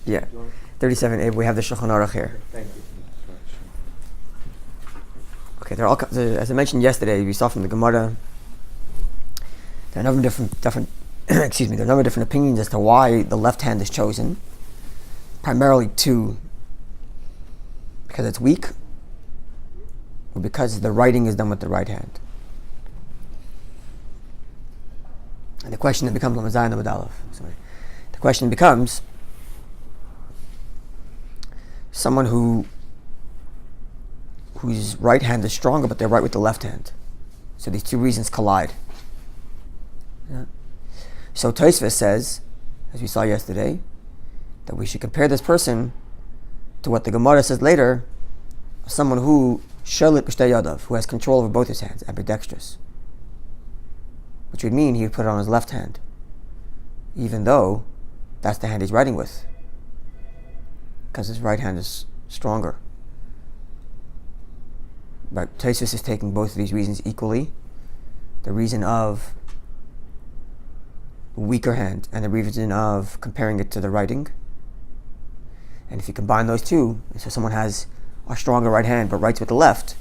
Yeah, 37a. We have the Shulchan Aruch here. Thank you. Okay, they're all. As I mentioned yesterday, we saw from the Gemara. There are a number of different. Excuse me. There are a number of different opinions as to why the left hand is chosen. Primarily two. Because it's weak, or because the writing is done with the right hand. And the question that becomes the question becomes someone whose right hand is stronger, but they write with the left hand. So these two reasons collide. Yeah. So Tosfos says, as we saw yesterday, that we should compare this person to what the Gemara says later, someone who shalit b'shtei yadav, who has control over both his hands, ambidextrous. Which would mean he would put it on his left hand, even though that's the hand he's writing with, because his right hand is stronger. But Tosfos is taking both of these reasons equally. The reason of weaker hand and the reason of comparing it to the writing. And if you combine those two, so someone has a stronger right hand but writes with the left,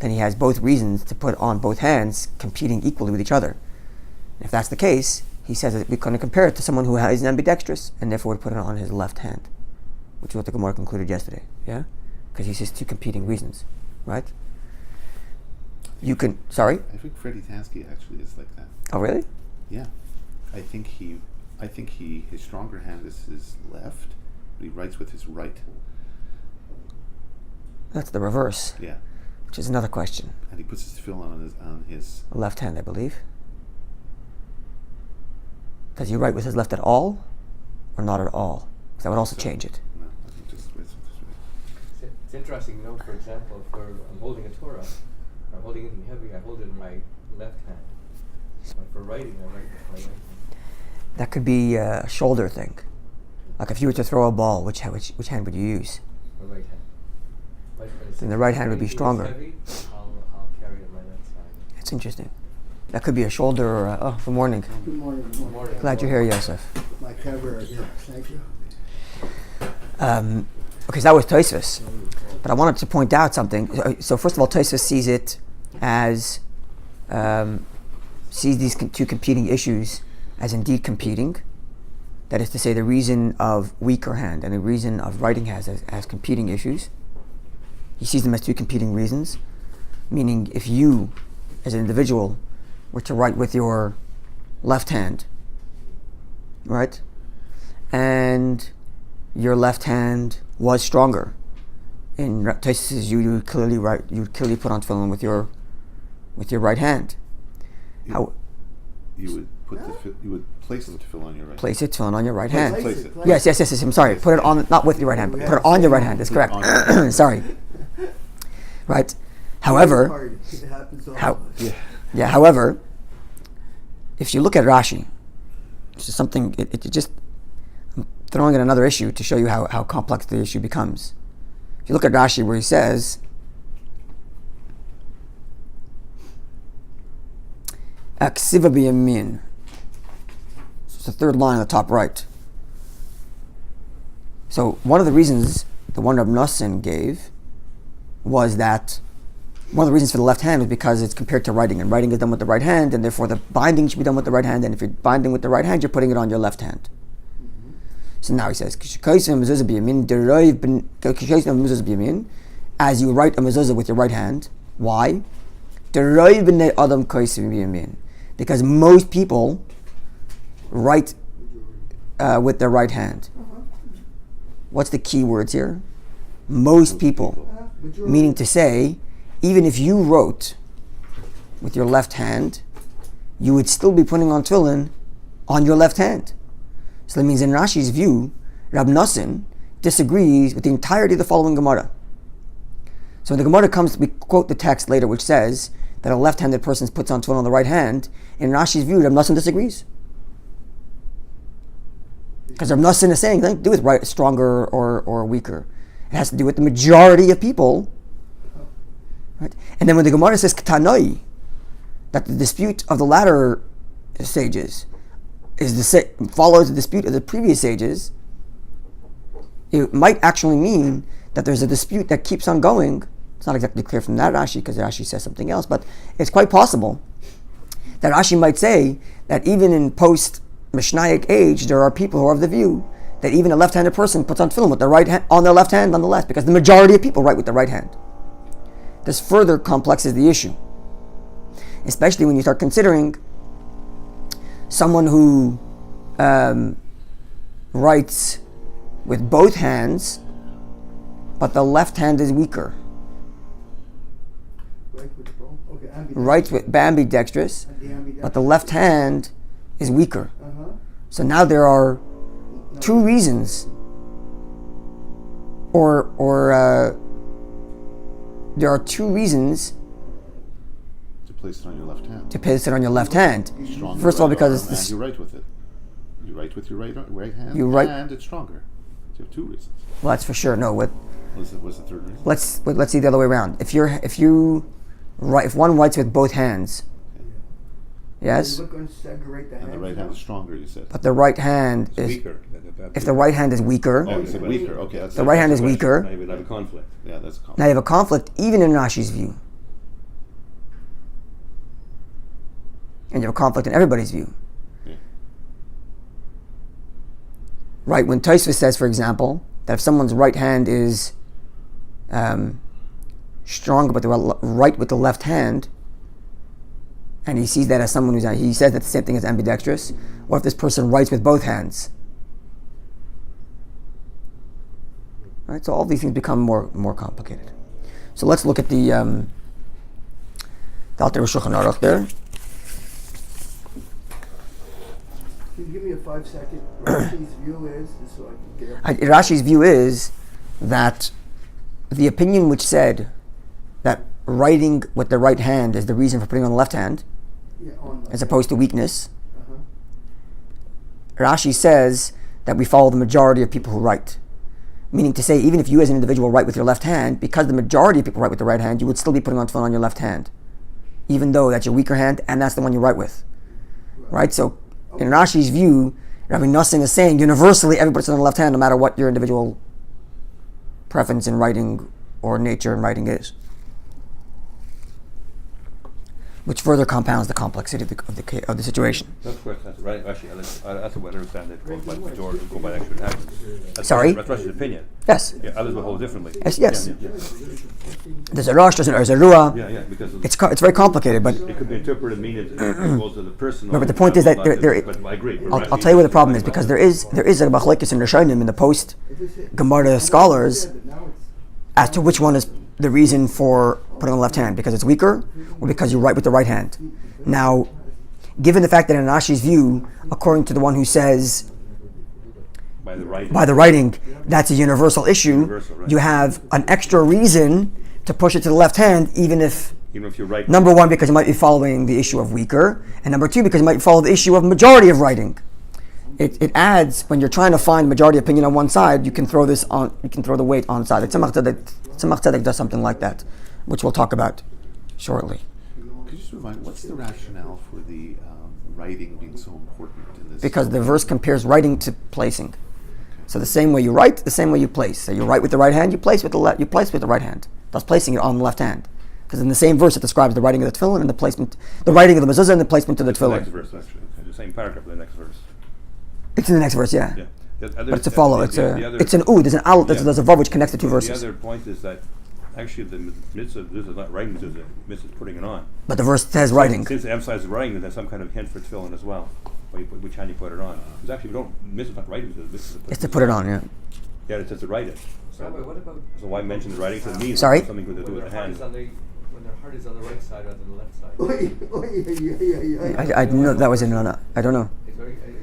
then he has both reasons to put on both hands competing equally with each other. And if that's the case, he says that we're going to compare it to someone who is ambidextrous and therefore would put it on his left hand, which is what the Gemara concluded yesterday. Yeah? Because he says two competing reasons, right? You can, sorry? I think Freddie Tansky actually is like that. Oh, really? Yeah. I think his stronger hand is his left, but he writes with his right. That's the reverse. Yeah. Which is another question. And he puts his tefillin on his left hand, I believe. Does he write with his left at all, or not at all? Because that would also change it. No, I think just writes with his right. It's interesting to note, for example, if I'm holding a Torah, I'm holding anything heavy, I hold it in my left hand. But for writing, I write with my right hand. That could be a shoulder thing. Like if you were to throw a ball, which hand would you use? My right hand. Then the right hand would be stronger. Heavy, I'll carry it on my left side. That's interesting. That could be a shoulder or good morning. Good morning. Good morning. Glad you're here, Yosef. My camera, yeah, thank you. Okay, so that was Tosfos. But I wanted to point out something. So first of all, Tosfos sees it as, sees these two competing issues as indeed competing. That is to say, the reason of weaker hand and the reason of writing has as competing issues. He sees them as two competing reasons. Meaning, if you, as an individual, were to write with your left hand, right? And your left hand was stronger. In Tosfos, you would clearly put on tefillin with your right hand. You would place the tefillin on your right. Place it tefillin on your right hand. Place it. Yes. I'm sorry. Put it on, not with your right hand, but put it on your right hand. That's correct. Sorry. Right. However, however, if you look at Rashi, which is something, it just, I'm throwing in another issue to show you how complex the issue becomes. If you look at Rashi where he says, Aksiva biyamin. It's the third line on the top right. So one of the reasons the one Rabbi Nosson gave was that one of the reasons for the left hand was because it's compared to writing, and writing is done with the right hand, and therefore the binding should be done with the right hand, and if you're binding with the right hand, you're putting it on your left hand. So now he says, as you write a mezuzah with your right hand. Why? Because most people write with their right hand. What's the key words here? Most people. Meaning to say, even if you wrote with your left hand, you would still be putting on tefillin on your left hand. So that means in Rashi's view, Rabbi Nosson disagrees with the entirety of the following Gemara. So when the Gemara comes, we quote the text later which says that a left-handed person puts on tefillin on the right hand. In Rashi's view, Rabbi Nosson disagrees. Because Rabbi Nosson is saying nothing to do with right, stronger or weaker. It has to do with the majority of people. Right? And then when the Gemara says K'tanoi, that the dispute of the latter sages follows the dispute of the previous sages, it might actually mean that there's a dispute that keeps on going. It's not exactly clear from that Rashi because Rashi says something else, but it's quite possible that Rashi might say that even in post-Mishnaic age, there are people who are of the view that even a left-handed person puts on tefillin with their right hand on their left hand nonetheless, because the majority of people write with the right hand. This further complexes the issue, especially when you start considering someone who writes with both hands, but the left hand is weaker. Right with the bone? Okay, Writes with ambidextrous, but the left hand is weaker. Uh-huh. So now there are two reasons, or there are two reasons To place it on your left hand. to place it on your left hand. Stronger First of all, right because arm, it's and this, you write with it. You write with your right hand, You write- and it's stronger. So you have two reasons. well, that's for sure. No, what? What's the third reason? Let's see the other way around. If one writes with both hands, yes, We're going to segregate the hands. And the right hand is stronger, you said. but the right hand is Weaker. if the right hand is weaker, Oh, you said weaker. Okay, that's the right hand is weaker. Now you would have a conflict. Yeah, that's a Now you have a conflict, even in Rashi's view, and you have a conflict in everybody's view. Yeah. Right, when Tosfos says, for example, that if someone's right hand is stronger but they right with the left hand, and he sees that as someone he says that the same thing as ambidextrous, what if this person writes with both hands? Right, so all these things become more complicated. So let's look at the Alter Shulchan Aruch there. Can you give me a 5-second? Rashi's view is, just so I can get up. Rashi's view is that the opinion which said that writing with the right hand is the reason for putting on the left hand, Yeah, on the as opposed to weakness, Uh-huh. Rashi says that we follow the majority of people who write. Meaning to say, even if you as an individual write with your left hand, because the majority of people write with the right hand, you would still be putting on tefillin on your left hand, even though that's your weaker hand and that's the one you write with. Right? So, in Rashi's view, Rabbi Nosson is saying universally everybody's on the left hand, no matter what your individual preference in writing or nature in writing is. Which further compounds the complexity of the situation. That's correct. That's right. Actually, that's what I understand. It goes by the majority, go by actual hand. Sorry? That's Russia's opinion. Yes. Yeah, others will hold differently. Yes. Yeah, yeah. There's a Rosh, there's a Ruah. Yeah, because It's very complicated, but it could be interpreted meaning it goes to the person. but the point is that there But I agree. I'll tell you what the problem is, because there is a machlokes in Rishonim in the post Gemara scholars as to which one is the reason for putting on the left hand, because it's weaker or because you write with the right hand. Now, given the fact that in Rashi's view, according to the one who says by the writing. by the writing, that's a universal issue, Universal, right. you have an extra reason to push it to the left hand, even if Even if you write. number one, because you might be following the issue of weaker, and number two, because you might follow the issue of majority of writing. It adds, when you're trying to find majority opinion on one side, you can throw the weight on the side. Tzemach Tzedek does something like that, which we'll talk about shortly. Could you just remind, what's the rationale for the writing being so important in this? Because the verse compares writing to placing. So the same way you write, the same way you place. So you write with the right hand, you place with the right hand. Thus placing it on the left hand. Because in the same verse it describes the writing of the tefillin and the writing of the mezuzah and the placement of the The next tefillin. verse, actually. The same paragraph, the next verse. It's in the next verse, yeah. Yeah. But it's a follow. It's an oud. There's an al. There's a vav which connects the two verses. The other point is that actually the mitzvah, this is not writing mitzvah, the mitzvah is putting it on. But the verse says writing. Since it emphasizes writing, then there's some kind of hint for tefillin as well. Which hand you put it on. Because actually, mitzvah is not writing mitzvah. It's to put it on, yeah. Yeah, it says to write it. Rabbi, what about So why mention the writing? So it means Sorry? something to do when with their the heart hand. is on the when their heart is on the right side rather than the left side? I didn't know that was in. I don't know. It's very interesting.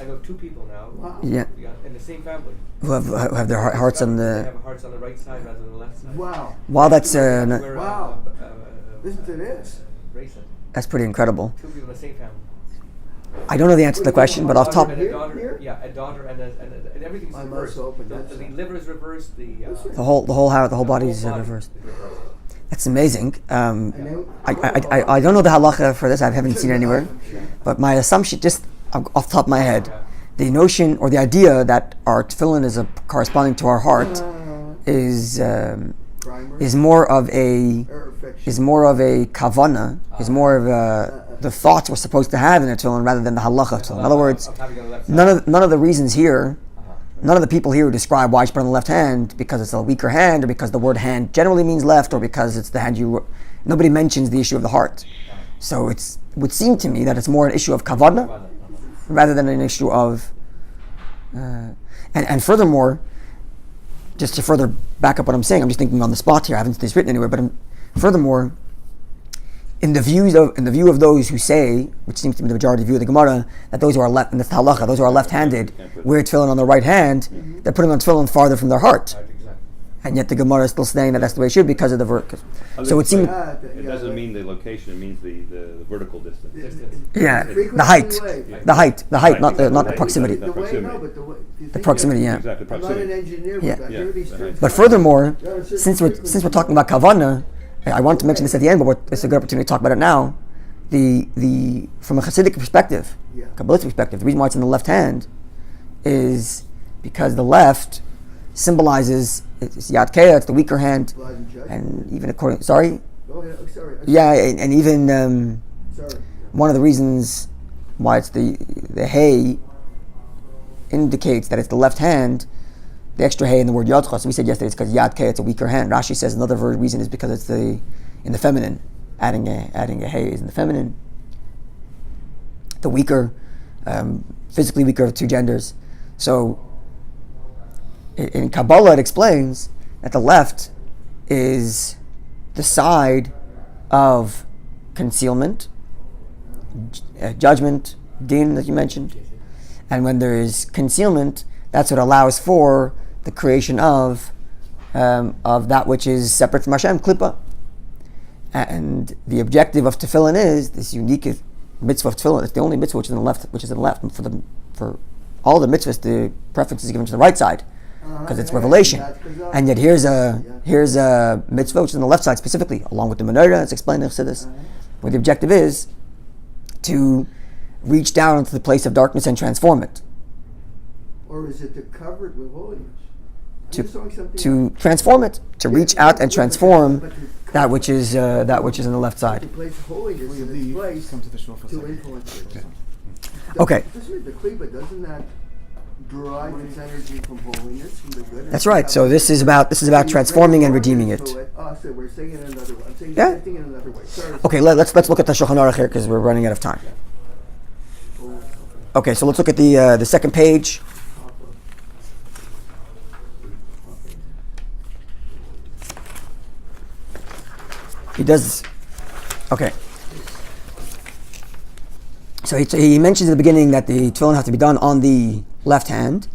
I know two people now. Wow. Yeah. In the same family. Who have their hearts on They the. have hearts on the right side rather than the left side. Wow. While that's We're, Wow. Listen to this. Racing. that's pretty incredible. Two people in the same family. I don't know the answer to the question, but off top. And a Here? daughter, yeah, a daughter and everything's My reversed. mouth's open, The that's- liver is reversed. The whole body is reversed. That's amazing. I don't know the halacha for this. I haven't seen it anywhere. But my assumption, just off the top of my head, the notion or the idea that our tefillin is corresponding to our heart is Primer. more of a Or affection. is more of a kavana, is more of the thoughts we're supposed to have in a tefillin rather than the halacha of tefillin. In other words, Of having it on the left side. none of the reasons here, Uh-huh. none of the people here who describe why you should put it on the left hand because it's a weaker hand, or because the word hand generally means left, or because it's the hand you. Nobody mentions the issue of the heart. So it would seem to me that it's more an issue of kavana rather than an issue of. And furthermore, just to further back up what I'm saying, I'm just thinking on the spot here. I haven't seen this written anywhere, but furthermore, in the view of those who say, which seems to be the majority view of the Gemara, that those who are left in the halacha, those who are left-handed, wear tefillin on their right hand, they're putting on tefillin farther from their heart, Right, exactly. and yet the Gemara is still saying that that's the way it should because of the vertical. So it seems, It doesn't mean the location; it means the vertical distance. yeah, Frequency the height, way. the height, not the Right, proximity. exactly. The way, proximity. no, but the way. The proximity, yeah. Exactly, I'm not an proximity. engineer, Yeah. but I Yeah, hear these the things. height. But furthermore, Yeah, it's a since we're frequency. talking about kavana, I want to mention this at the end, but it's a good opportunity to talk about it now. The from a Hasidic perspective, Yeah. Kabbalistic perspective, the reason why it's in the left hand is because the left symbolizes it's Yad Kea, it's the weaker hand, Blood and judgment. and even according, sorry, Go ahead. Oh, sorry. yeah, and even Sorry. one of the reasons why it's the hay indicates that it's the left hand. The extra hay in the word yadcha. So we said yesterday it's because yad kei, it's a weaker hand. Rashi says another reason is because it's in the feminine. Adding a hay is in the feminine. The weaker, physically weaker of two genders. So in Kabbalah it explains that the left is the side of concealment, judgment, din that you mentioned. And when there is concealment, that's what allows for the creation of that which is separate from Hashem, klippa. And the objective of tefillin is this unique mitzvah of tefillin. It's the only mitzvah which is in the left. And for all the mitzvahs, the preference is given to the right side because it's revelation. And yet here's a mitzvah which is on the left side specifically, along with the menorah. It's explained in Chassidus, where the objective is to reach down into the place of darkness and transform it. Or is it to cover it with holiness? I'm just throwing something To transform it, to reach out and transform that which is in the left to side. place holiness in its place Come to the shul for a to second. influence it. Okay. Doesn't the klipa, doesn't that derive its energy from holiness, from the good? That's right. So this is about transforming and redeeming it. Oh, so we're saying it another way. I'm saying Yeah. the same thing in another way. Sorry. Okay, let's look at the Shulchan Aruch here because we're running out of time. Okay, so let's look at the second page. He does. Okay. So he mentions at the beginning that the tefillin have to be done on the left hand,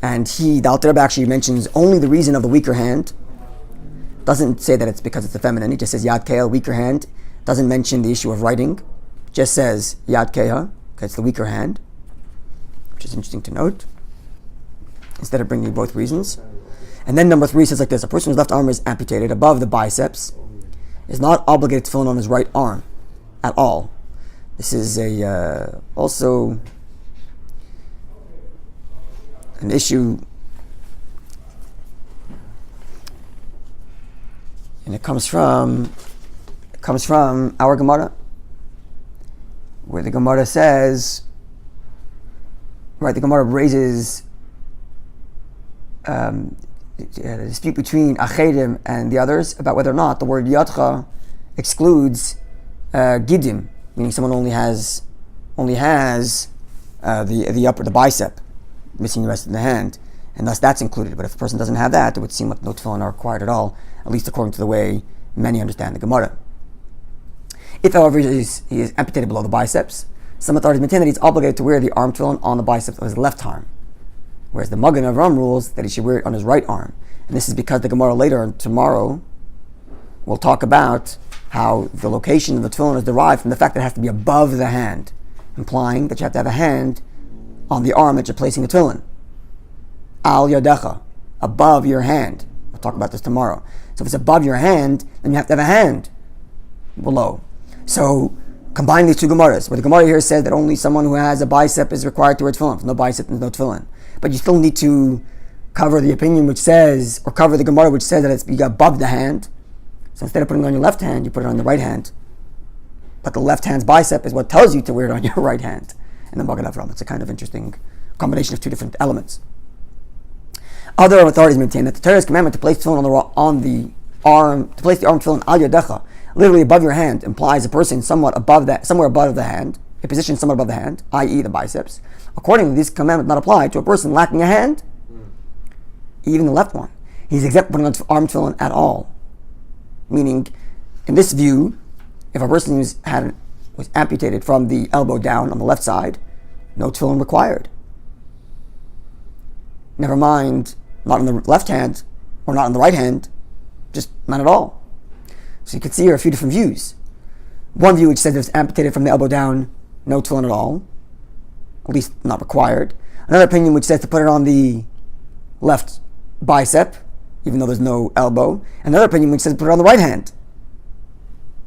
and the Alter Rebbe actually mentions only the reason of the weaker hand. Doesn't say that it's because it's the feminine. He just says Yad Kea, weaker hand. Doesn't mention the issue of writing. Just says Yad Kea, because it's the weaker hand, which is interesting to note. Instead of bringing both reasons. And then number 3 says like this: a person whose left arm is amputated above the biceps is not obligated to fill in on his right arm at all. This is also an issue, and it comes from our Gemara, where the Gemara says, right? The Gemara raises a dispute between Achedim and the others about whether or not the word Yadcha excludes Gidim, meaning someone only has the bicep, missing the rest of the hand, and thus that's included. But if a person doesn't have that, it would seem like no tefillin are required at all, at least according to the way many understand the Gemara. If, however, he is amputated below the biceps, some authorities maintain that he's obligated to wear the arm tefillin on the biceps of his left arm, whereas the Magen Avram rules that he should wear it on his right arm. And this is because the Gemara later, tomorrow, will talk about how the location of the tefillin is derived from the fact that it has to be above the hand, implying that you have to have a hand on the arm that you're placing the tefillin. Al yadecha, above your hand. We'll talk about this tomorrow. So if it's above your hand, then you have to have a hand below. So combine these two Gemaras, where the Gemara here says that only someone who has a bicep is required to wear tefillin. If no bicep, there's no tefillin. But you still need to cover the opinion which says, or cover the Gemara which says that it's above the hand. So instead of putting it on your left hand, you put it on the right hand. But the left hand's bicep is what tells you to wear it on your right hand. And the Magen Avraham. It's a kind of interesting combination of two different elements. Other authorities maintain that the Torah's commandment to place tefillin on the arm, to place the arm tefillin al yadecha, literally above your hand, implies a person somewhere above the hand, a position somewhat above the hand, i.e. the biceps. Accordingly, this commandment not apply to a person lacking a hand, even the left one. He's exempt from putting on arm tefillin at all. Meaning, in this view, if a person was amputated from the elbow down on the left side, no tefillin required. Never mind, not on the left hand or not on the right hand, just none at all. So you can see here a few different views. One view which says it was amputated from the elbow down, no tefillin at all, at least not required. Another opinion which says to put it on the left bicep, even though there's no elbow. Another opinion which says to put it on the right hand.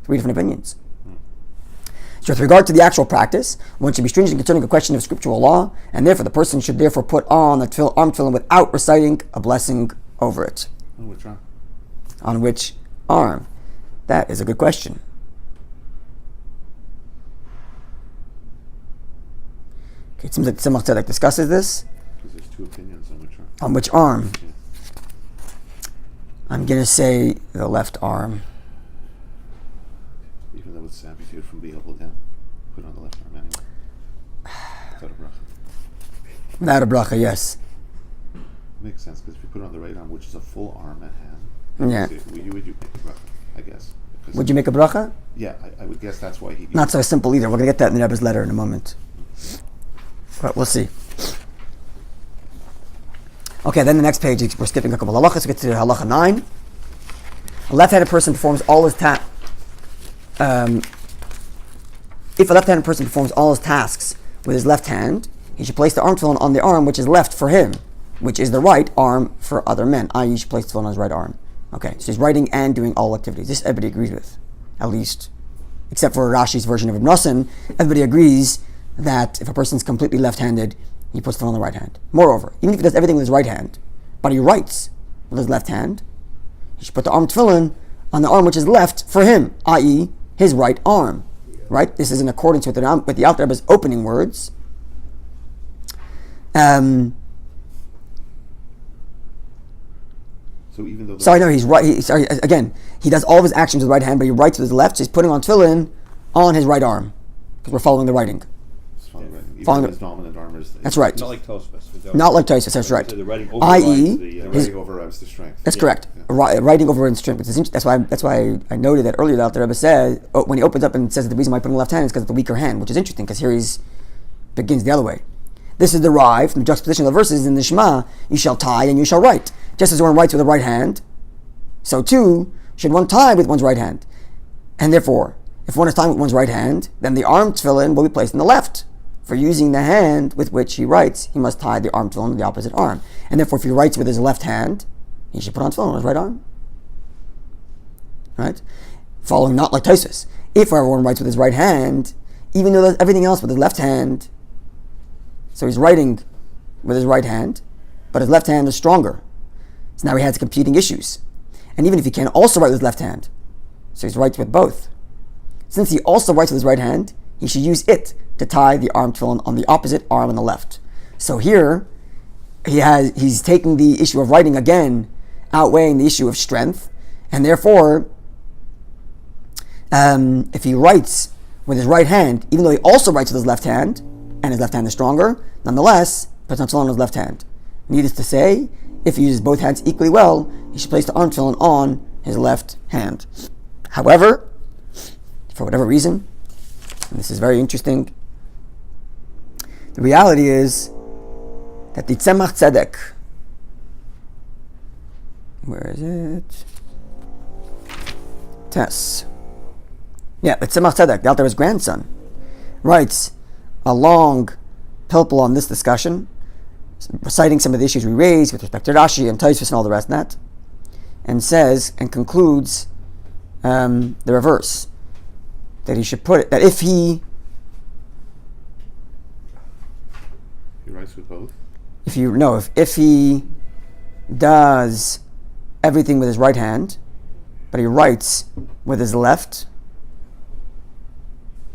Three different opinions. So with regard to the actual practice, one should be stringent concerning a question of scriptural law, and therefore the person should therefore put on the arm tefillin without reciting a blessing over it. On which arm? On which arm? That is a good question. Okay, it seems like Tzemach Tzedek discusses this. Because there's two opinions on which arm. On which arm? Yeah. I'm going to say the left arm. Even though it's amputated from the elbow down, put it on the left arm anyway. Without a bracha. Without a bracha, yes. Makes sense, because if you put it on the right arm, which is a full arm at hand, Yeah. you would make a bracha, I guess. Because Would you make a bracha? Yeah, I would guess that's why he... Not so simple either. We're going to get that in the Rebbe's letter in a moment. But we'll see. Okay, then the next page, we're skipping a couple of halachas. We get to halacha 9. A left-handed person performs all his tasks. If a left-handed person performs all his tasks with his left hand, he should place the arm tefillin on the arm which is left for him, which is the right arm for other men. I.e., he should place tefillin on his right arm. Okay, so he's writing and doing all activities. This everybody agrees with, at least, except for Rashi's version of Ibn Nosson. Everybody agrees that if a person's completely left-handed, he puts tefillin on the right hand. Moreover, even if he does everything with his right hand, but he writes with his left hand, he should put the arm tefillin on the arm which is left for him, i.e., his right arm. Right? This is in accordance with the Alter Rebbe's opening words. So even though... So I know he's right. He does all of his actions with the right hand, but he writes with his left, so he's putting on tefillin on his right arm, because we're following the writing. Even Following though his dominant arm is... That's right. Not like Tosfos. Not like Tosfos, that's right. So the writing overrides I.e., The writing overrides the strength. that's correct. Writing over in strength. That's why I noted that earlier. That the Rebbe said when he opens up and says that the reason why I put in the left hand is because of the weaker hand, which is interesting because here he begins the other way. This is derived from the juxtaposition of the verses in the Shema: "You shall tie and you shall write." Just as one writes with the right hand, so too should one tie with one's right hand. And therefore, if one is tying with one's right hand, then the arm tefillin will be placed in the left. For using the hand with which he writes, he must tie the arm tefillin to the opposite arm. And therefore, if he writes with his left hand, he should put on tefillin on his right arm. Right? Following not like Tosfos. If everyone writes with his right hand, even though does everything else with his left hand, so he's writing with his right hand, but his left hand is stronger. So now he has competing issues. And even if he can also write with his left hand, so he writes with both. Since he also writes with his right hand, he should use it to tie the arm tefillin on the opposite arm on the left. So here, he's taking the issue of writing again, outweighing the issue of strength, and therefore, if he writes with his right hand, even though he also writes with his left hand, and his left hand is stronger, nonetheless, puts on tefillin on his left hand. Needless to say, if he uses both hands equally well, he should place the arm tefillin on his left hand. However, for whatever reason, and this is very interesting, the reality is that the Tzemach Tzedek, where is it? Tess. Yeah, the Tzemach Tzedek, the Alter Rebbe's grandson, writes a long pilpul on this discussion, citing some of the issues we raised with respect to Rashi and Tosfos and all the rest of that, and says and concludes the reverse. that he should put it, that if he writes with both. if he does everything with his right hand, but he writes with his left,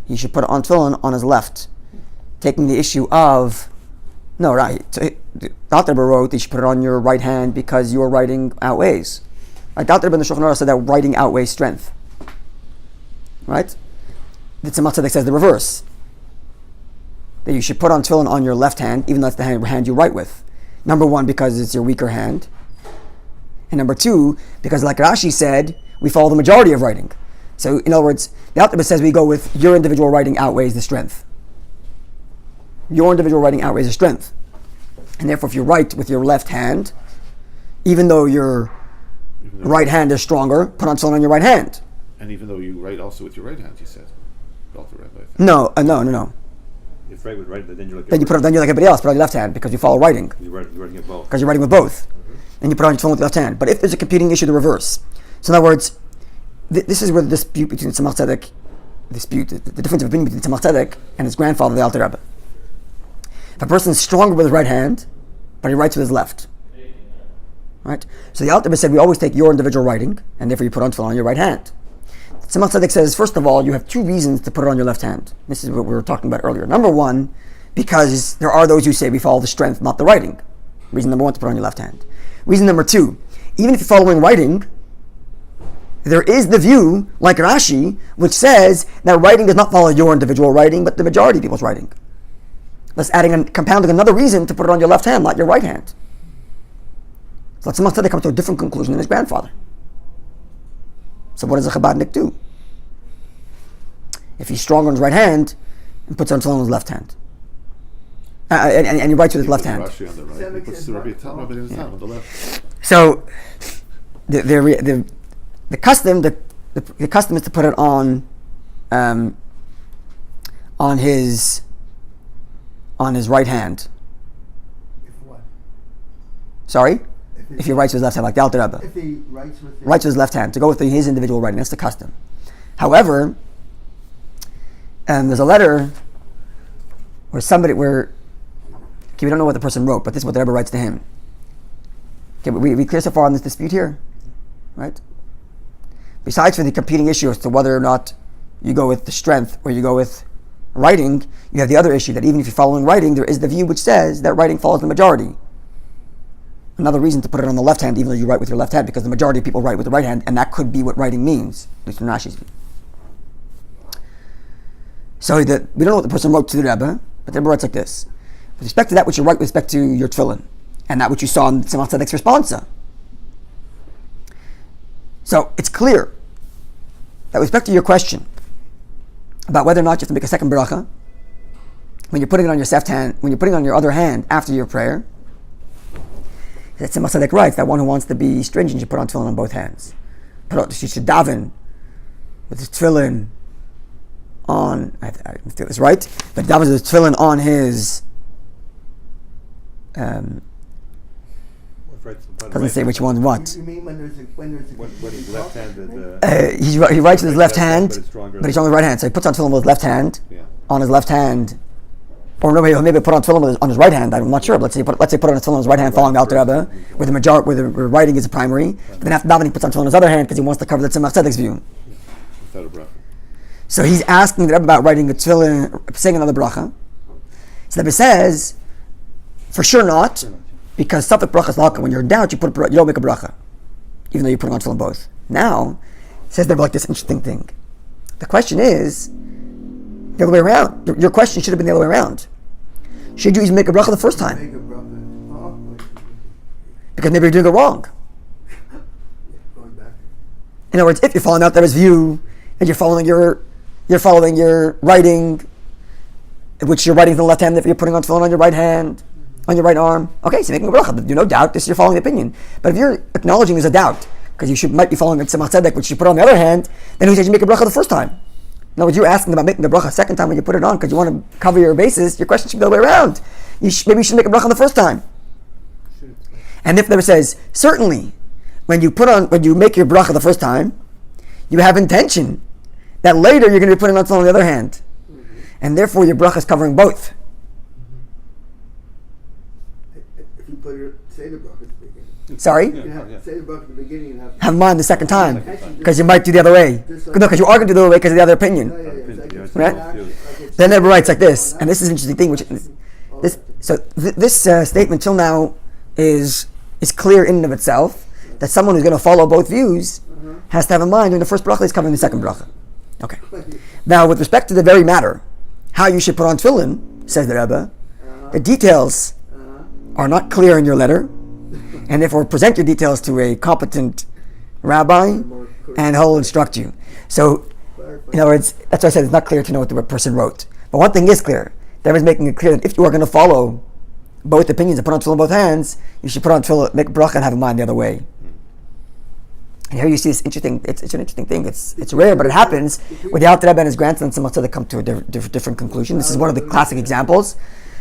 he should put on tefillin on his left, taking the issue of, no, right, so the Alter Rebbe wrote that you should put it on your right hand because your writing outweighs. Right? The Alter Rebbe in the Shulchan Aruch said that writing outweighs strength. Right? The Tzemach Tzedek says the reverse. That you should put on tefillin on your left hand, even though that's the hand you write with. Number one, because it's your weaker hand. And number two, because like Rashi said, we follow the majority of writing. So in other words, the Alter Rebbe says we go with your individual writing outweighs the strength. Your individual writing outweighs the strength. And therefore if you write with your left hand, even though your right hand is stronger, put on tefillin on your right hand. And even though you write also with your right hand, he said. Alter Rebbe, I think. No. If right with right, then you're like Then you put it like everybody else, put it on your left hand because you follow writing. you're writing it both. Because you're writing with both. And you put on your tefillin with the left hand. But if there's a competing issue, the reverse. So in other words, this is where the dispute between Tzemach Tzedek, the difference of opinion between Tzemach Tzedek and his grandfather, the Alter Rebbe. If a person is stronger with his right hand, but he writes with his left. Right? So the Alter Rebbe said we always take your individual writing, and therefore you put on tefillin on your right hand. Tzemach Tzedek says, first of all, you have two reasons to put it on your left hand. This is what we were talking about earlier. Number one, because there are those who say we follow the strength, not the writing. Reason number one, to put it on your left hand. Reason number two, even if you're following writing, there is the view, like Rashi, which says that writing does not follow your individual writing, but the majority of people's writing. Thus compounding another reason to put it on your left hand, not your right hand. So Tzemach Tzedek comes to a different conclusion than his grandfather. So what does a Chabadnik do? If he's strong on his right hand, and puts on tefillin on his left hand. And he writes with his left hand. Rashi on the right. He puts the Rabbi Talmud on the left. So the custom is to put it on his right hand. If what? Sorry? If he writes with his left hand, like the Alter Rebbe. If he writes with his left hand, to go with his individual writing. That's the custom. However, there's a letter we don't know what the person wrote, but this is what the Rebbe writes to him. Okay, but we clear so far on this dispute here? Right? Besides for the competing issue as to whether or not you go with the strength or you go with writing, you have the other issue that even if you're following writing, there is the view which says that writing follows the majority. Another reason to put it on the left hand, even though you write with your left hand, because the majority of people write with the right hand, and that could be what writing means, at least from Rashi's view. So we don't know what the person wrote to the Rebbe, but the Rebbe writes like this. With respect to that which you write with respect to your tefillin, and that which you saw in Tzemach Tzedek's responsa. So it's clear that with respect to your question about whether or not you have to make a second bracha, when you're putting it on your left hand, when you're putting it on your other hand after your prayer, that Tzemach Tzedek writes that one who wants to be stringent should put on tefillin on both hands. She should daven with his tefillin on, I feel this right, but daven with his tefillin on his, doesn't say which one's what. You mean when there's a When he's left-handed, He writes with his left hand, but it's stronger but he's on the right hand, so he puts on tefillin with his left hand, Yeah. on his left hand, or maybe put on tefillin on his right hand. I'm not sure. But let's say put on tefillin on his right hand, following the Alter Rebbe, where the writing is a primary. But then after davening, he puts on tefillin on his other hand because he wants to cover the Tzemach Tzedek's view. Without a bracha. So he's asking the Rebbe about writing a tefillin, saying another bracha. So the Rebbe says, for sure not, because safek bracha is laka. When you're in doubt, you don't make a bracha, even though you're putting on tefillin both. Now, says the Rebbe like this interesting thing. The question is the other way around. Your question should have been the other way around. Should you even make a bracha the first time? make a bracha? Because maybe you're doing it wrong. Going back. In other words, if you're following out Rebbe's view and you're following your writing, which you're writing from the left hand, if you're putting on tefillin on your right hand, on your right arm, okay, so you're making a bracha. There's no doubt. This is your following the opinion. But if you're acknowledging there's a doubt, because you might be following the Tzemach Tzedek, which you put on the other hand, then who says you make a bracha the first time? In other words, you're asking about making the bracha a second time when you put it on because you want to cover your bases. Your question should be the other way around. Maybe you should make a bracha the first time. And if the Rebbe says, certainly, when you make your bracha the first time, you have intention that later you're going to be putting on tefillin on the other hand. And therefore your bracha is covering both. If you put it, say the bracha at the beginning. Sorry? You can say the bracha at the beginning and Have in mind the second time. Actually, Because you might do the other way. No, because you are going to do the other way because of the other opinion. Right? Then it writes like this, and this is an interesting thing. This statement till now is clear in and of itself, that someone who's going to follow both views has to have in mind when the first bracha is covering the second bracha. Okay. Now, with respect to the very matter, how you should put on tefillin, says the Rebbe, the details are not clear in your letter, and therefore present your details to a competent rabbi, and he'll instruct you. So, in other words, that's why I said it's not clear to know what the person wrote. But one thing is clear. The Rebbe is making it clear that if you are going to follow both opinions and put on tefillin in both hands, you should put on tefillin, make bracha, and have in mind the other way. And here you see this interesting. It's an interesting thing. It's rare, but it happens with the Alter Rebbe and his grandson. Some they come to a different conclusion. This is one of the classic examples.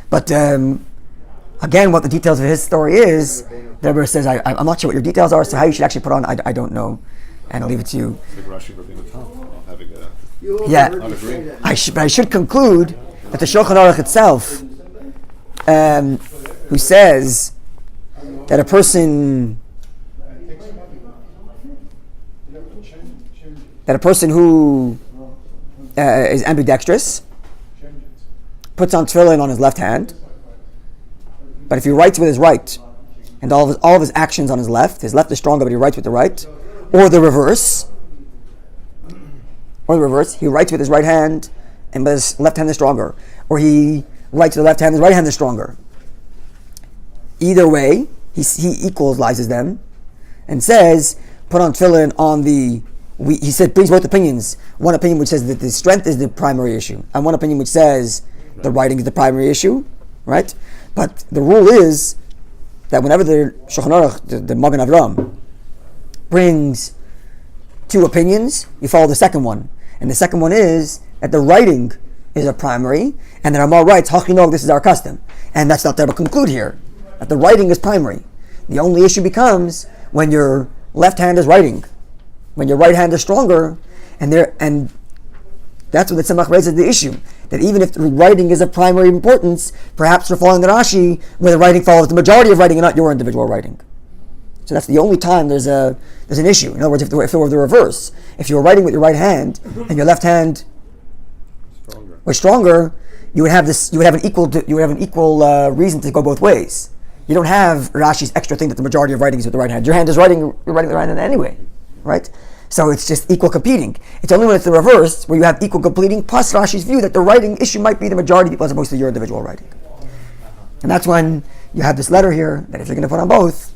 But again, what the details of his story is, the Rebbe says, I'm not sure what your details are. So how you should actually put on, I don't know, and I'll leave it to you. It's like Rashi Rabbi Menachot, having a Yeah, not agree. but I should conclude that the Shulchan Aruch itself, who says that a person who is ambidextrous puts on tefillin on his left hand, but if he writes with his right, and all of his actions on his left is stronger, but he writes with the right, or the reverse, he writes with his right hand, and but his left hand is stronger, or he writes with the left hand, his right hand is stronger. Either way, he equalizes them, and says, put on tefillin on the. He said, brings both opinions. One opinion which says that the strength is the primary issue, and one opinion which says the writing is the primary issue, right? But the rule is that whenever the Shulchan Aruch, the Magen Avram, brings two opinions, you follow the second one. And the second one is that the writing is a primary, and the Ramah writes, Hachinog, this is our custom. And that's not to conclude here, that the writing is primary. The only issue becomes when your left hand is writing. When your right hand is stronger, and that's when the Tzemach raises the issue, that even if the writing is of primary importance, perhaps you're following the Rashi, where the writing follows the majority of writing and not your individual writing. So that's the only time there's an issue. In other words, if it were the reverse, if you were writing with your right hand and your left hand was stronger, you would have an equal reason to go both ways. You don't have Rashi's extra thing that the majority of writing is with the right hand. Your hand is writing, you're writing with the right hand anyway, right? So it's just equal competing. It's only when it's the reverse where you have equal competing plus Rashi's view that the writing issue might be the majority of people as opposed to your individual writing. And that's when you have this letter here that if you're going to put on both,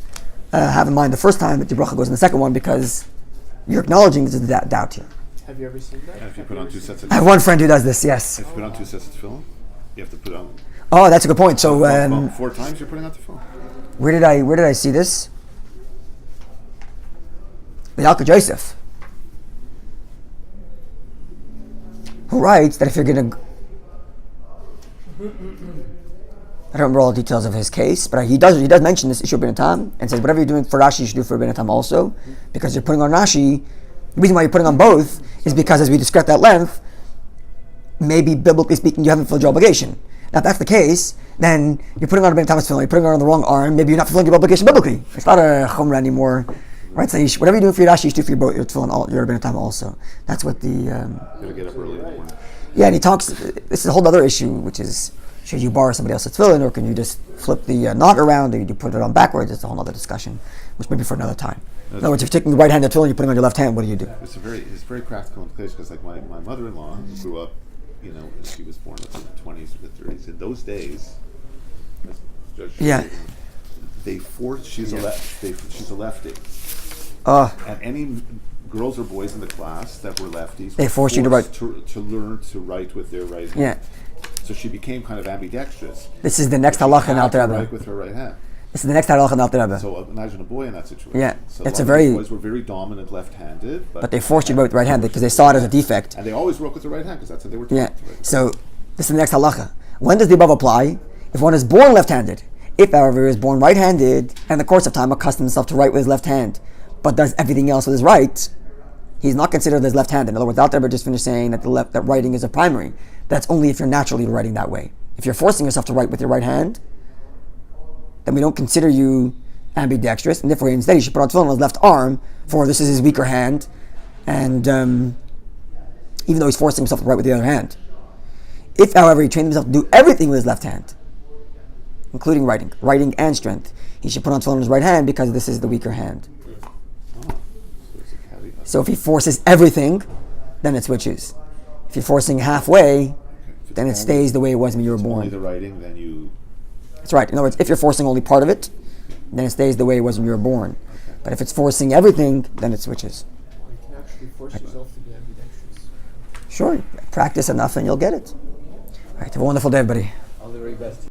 have in mind the first time that your bracha goes in the second one because you're acknowledging there's a doubt here. Have you ever seen that? And if you put on two sets of I have one friend who does this, yes. If you put on two sets of tefillin, you have to put on. Oh, that's a good point. So 4 times you're putting on tefillin. where did I see this? The Yalkut Joseph, who writes that if you're going to, I don't remember all the details of his case, but he does mention this issue of Bin Tam and says whatever you're doing for Rashi, you should do for Bin Tam also, because you're putting on Rashi. The reason why you're putting on both is because, as we discussed at length, maybe biblically speaking, you haven't fulfilled your obligation. Now, if that's the case, then you're putting on a Bin Tam tefillin, you're putting on the wrong arm. Maybe you're not fulfilling your obligation biblically. It's not a chumrah anymore, right? So whatever you're doing for your Rashi, you should do for your tefillin, your Bin Tam also. That's what the. You gotta get up early in the morning. Yeah, and he talks. This is a whole other issue, which is should you borrow somebody else's tefillin, or can you just flip the knot around, or you put it on backwards? It's a whole other discussion, which maybe for another time. In other words, if you're taking the right hand of tefillin, you're putting on your left hand. What do you do? It's very practical and clear because like my mother-in-law grew up, she was born in the 20s or the 30s. In those days, Yeah. she's a lefty. And any girls or boys in the class that were lefties, They forced you to write to learn to write with their right hand. Yeah. So she became kind of ambidextrous. This is the next She halacha in had Alter to Rebbe. write with her right hand. This is the next halacha in Alter Rebbe. So imagine a boy in that situation. Yeah, So it's a a lot of these very. boys were very dominant left-handed, But they forced you to write with the right hand because they saw it as a defect. and they always wrote with the right hand because that's how they were taught. Yeah. to write. So this is the next halacha. When does the above apply? If one is born left-handed. If, however, he is born right-handed and in the course of time accustomed himself to write with his left hand, but does everything else with his right, He's not considered as left-handed. In other words, out there, but just finished saying that that writing is a primary. That's only if you're naturally writing that way. If you're forcing yourself to write with your right hand, then we don't consider you ambidextrous, and therefore instead he should put on tefillin on his left arm, for this is his weaker hand, and even though he's forcing himself to write with the other hand. If, however, he trained himself to do everything with his left hand, including writing and strength, he should put on tefillin on his right hand because this is the weaker hand. So if he forces everything, then it switches. If you're forcing halfway, then it stays the way it was when you were born. Only the writing, then you... That's right. In other words, if you're forcing only part of it, then it stays the way it was when you were born. But if it's forcing everything, then it switches. You can actually force yourself to be ambidextrous. Sure. Practice enough and you'll get it. All right. Have a wonderful day, everybody. All the very best.